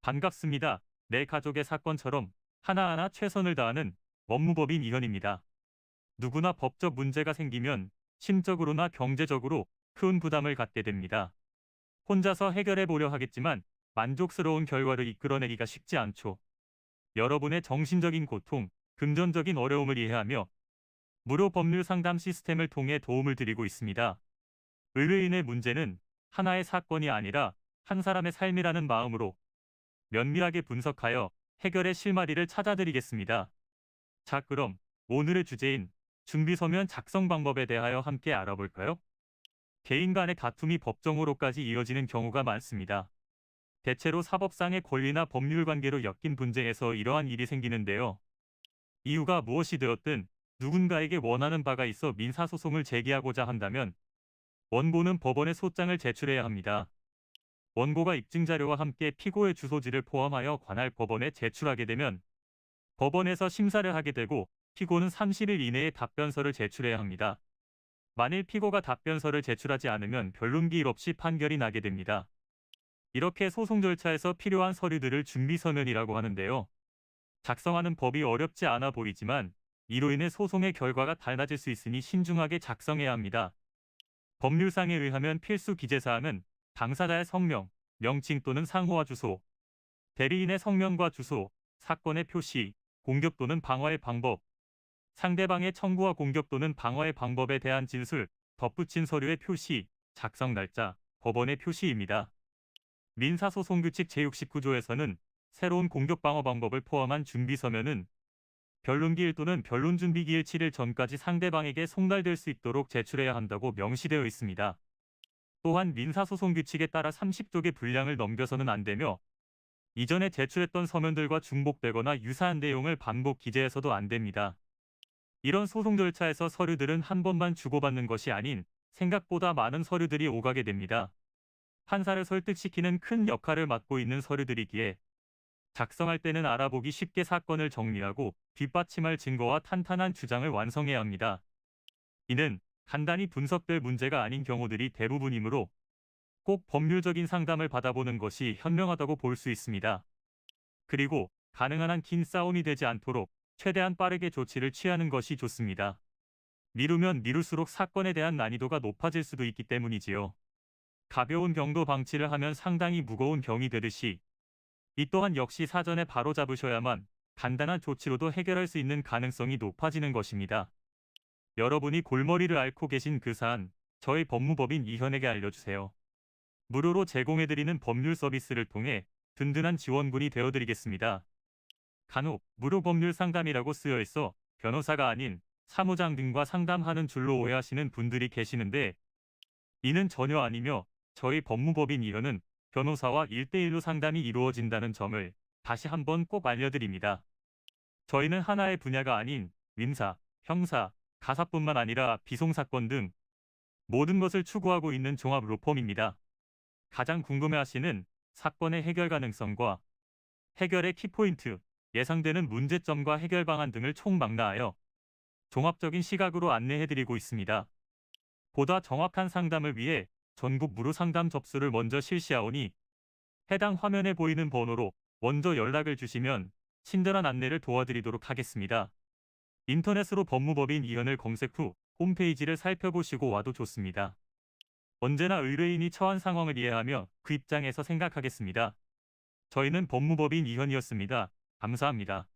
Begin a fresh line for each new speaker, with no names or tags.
반갑습니다. 내 가족의 사건처럼 하나하나 최선을 다하는 법무법인 이현입니다. 누구나 법적 문제가 생기면 심적으로나 경제적으로 큰 부담을 갖게 됩니다. 혼자서 해결해 보려 하겠지만 만족스러운 결과를 이끌어내기가 쉽지 않죠. 여러분의 정신적인 고통, 금전적인 어려움을 이해하며 무료 법률 상담 시스템을 통해 도움을 드리고 있습니다. 의뢰인의 문제는 하나의 사건이 아니라 한 사람의 삶이라는 마음으로 면밀하게 분석하여 해결의 실마리를 찾아드리겠습니다. 자, 그럼 오늘의 주제인 준비서면 작성 방법에 대하여 함께 알아볼까요? 개인 간의 다툼이 법정으로까지 이어지는 경우가 많습니다. 대체로 사법상의 권리나 법률 관계로 엮인 분쟁에서 이러한 일이 생기는데요. 이유가 무엇이 되었든 누군가에게 원하는 바가 있어 민사소송을 제기하고자 한다면 원고는 법원에 소장을 제출해야 합니다. 원고가 입증자료와 함께 피고의 주소지를 포함하여 관할 법원에 제출하게 되면 법원에서 심사를 하게 되고 피고는 30일 이내에 답변서를 제출해야 합니다. 만일 피고가 답변서를 제출하지 않으면 변론기일 없이 판결이 나게 됩니다. 이렇게 소송 절차에서 필요한 서류들을 준비서면이라고 하는데요. 작성하는 법이 어렵지 않아 보이지만 이로 인해 소송의 결과가 달라질 수 있으니 신중하게 작성해야 합니다. 법률상에 의하면 필수 기재사항은 당사자의 성명, 명칭 또는 상호와 주소, 대리인의 성명과 주소, 사건의 표시, 공격 또는 방어의 방법, 상대방의 청구와 공격 또는 방어의 방법에 대한 진술, 덧붙인 서류의 표시, 작성 날짜, 법원의 표시입니다. 민사소송규칙 제69조에서는 새로운 공격 방어 방법을 포함한 준비서면은 변론기일 또는 변론준비기일 7일 전까지 상대방에게 송달될 수 있도록 제출해야 한다고 명시되어 있습니다. 또한 민사소송규칙에 따라 30쪽의 분량을 넘겨서는 안 되며 이전에 제출했던 서면들과 중복되거나 유사한 내용을 반복 기재해서도 안 됩니다. 이런 소송 절차에서 서류들은 한 번만 주고받는 것이 아닌 생각보다 많은 서류들이 오가게 됩니다. 판사를 설득시키는 큰 역할을 맡고 있는 서류들이기에 작성할 때는 알아보기 쉽게 사건을 정리하고 뒷받침할 증거와 탄탄한 주장을 완성해야 합니다. 이는 간단히 분석될 문제가 아닌 경우들이 대부분이므로 꼭 법률적인 상담을 받아보는 것이 현명하다고 볼 수 있습니다. 그리고 가능한 한 긴 싸움이 되지 않도록 최대한 빠르게 조치를 취하는 것이 좋습니다. 미루면 미룰수록 사건에 대한 난이도가 높아질 수도 있기 때문이지요. 가벼운 경도 방치를 하면 상당히 무거운 병이 되듯이 이 또한 역시 사전에 바로잡으셔야만 간단한 조치로도 해결할 수 있는 가능성이 높아지는 것입니다. 여러분이 골머리를 앓고 계신 그 사안, 저희 법무법인 이현에게 알려주세요. 무료로 제공해드리는 법률 서비스를 통해 든든한 지원군이 되어드리겠습니다. 간혹 무료 법률 상담이라고 쓰여 있어 변호사가 아닌 사무장 등과 상담하는 줄로 오해하시는 분들이 계시는데 이는 전혀 아니며 저희 법무법인 이현은 변호사와 1대1로 상담이 이루어진다는 점을 다시 한번 꼭 알려드립니다. 저희는 하나의 분야가 아닌 민사, 형사, 가사뿐만 아니라 비송사건 등 모든 것을 추구하고 있는 종합 로펌입니다. 가장 궁금해하시는 사건의 해결 가능성과 해결의 키포인트, 예상되는 문제점과 해결 방안 등을 총망라하여 종합적인 시각으로 안내해드리고 있습니다. 보다 정확한 상담을 위해 전국 무료 상담 접수를 먼저 실시하오니 해당 화면에 보이는 번호로 먼저 연락을 주시면 친절한 안내를 도와드리도록 하겠습니다. 인터넷으로 법무법인 이현을 검색 후 홈페이지를 살펴보시고 와도 좋습니다. 언제나 의뢰인이 처한 상황을 이해하며 그 입장에서 생각하겠습니다. 저희는 법무법인 이현이었습니다. 감사합니다.